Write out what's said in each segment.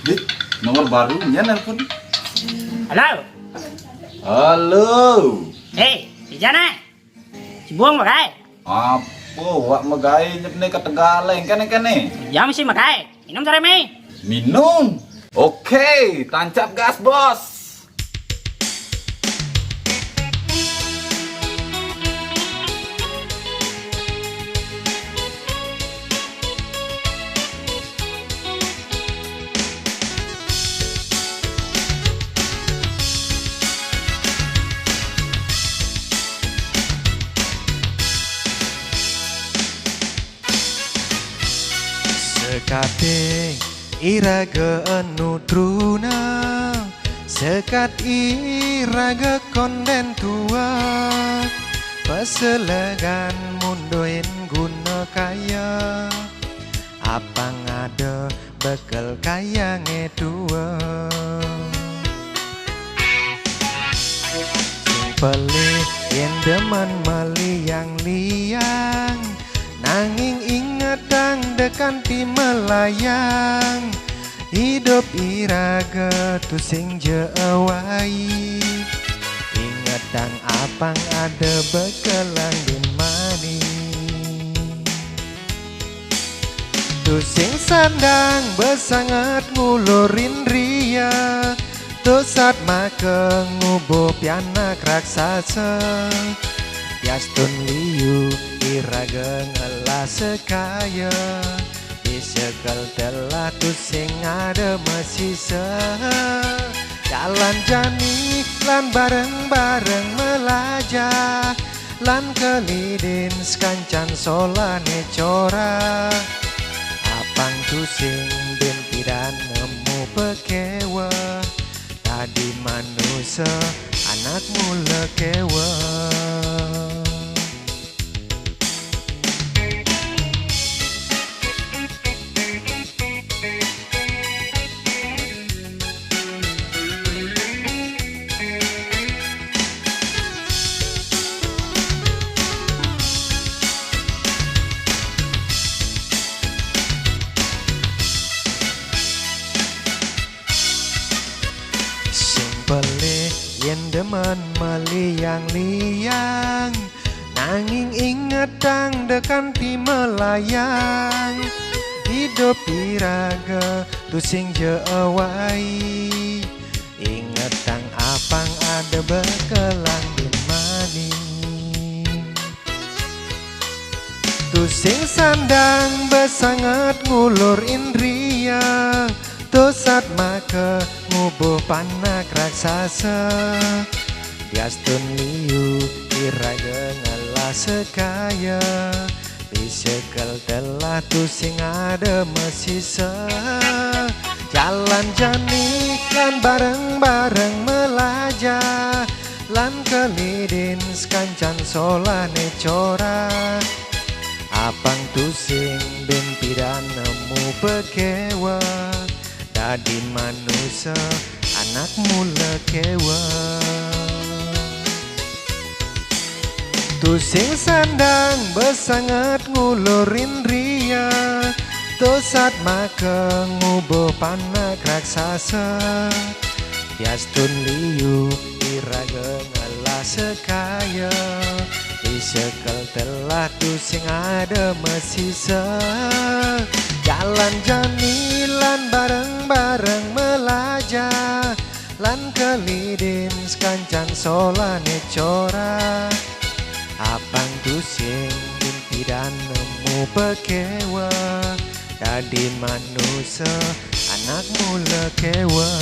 Dit, nomor barunya nelpon. Halo. Halo. Di sana. Si Buang makai. Apa wak megai nyepne ke Tegaleng kene. Jam sih makai. Minum sare mai. Minum. Oke, tancap gas, Bos. Sekate iraga nutruna sekat iraga konden tua paselegan mundoin guna kaya apa ngada bekal kaya ngedua simpeli yang demen meliang liang nanging inget dang dekan ti melayang hidup iraga tu sing jeawai inget dang apang ada bekelang din mani tu sing sandang besangat ngulurin ria tu saat maka ngubo pianak raksasa Yastun liu iraga ngelah sekaya disekal telah tu sing ada mesisa jalan jani lan bareng-bareng melajah lan kelidin sekancan solane cora apang tu sing bin tidak nemu pekewa tadi manusia anak mula kewa Simpeli yen demen meliang-liang nanging inget dang dekan ti melayang hidup iraga tu sing jeawai inget dang apang ada bekelang din mani tu sing sandang besangat ngulur indria tu saat maka ngubuh panak raksasa Yastun liu iraga ngalah sekaya disekal telah tu sing ada mesisa jalan jani lan bareng-bareng melajah lan kelidin sekancan solane cora apang tu sing bin tidak nemu pekewa tadi manusia anak mula kewa tu sing sandang besangat ngulurin ria tu saat maka ngubuh panak raksasa Yastun liu iraga ngalah sekaya disekal telah tu sing ada mesisa jalan jani lan bareng-bareng melajah lan kelidin sekancan solane cora apang tu sing mimpi dan nemu pekewa tadi manusia anak mula kewa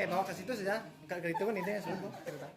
Bawa ke situ saja. Enggak gitu kan ini semua cerita.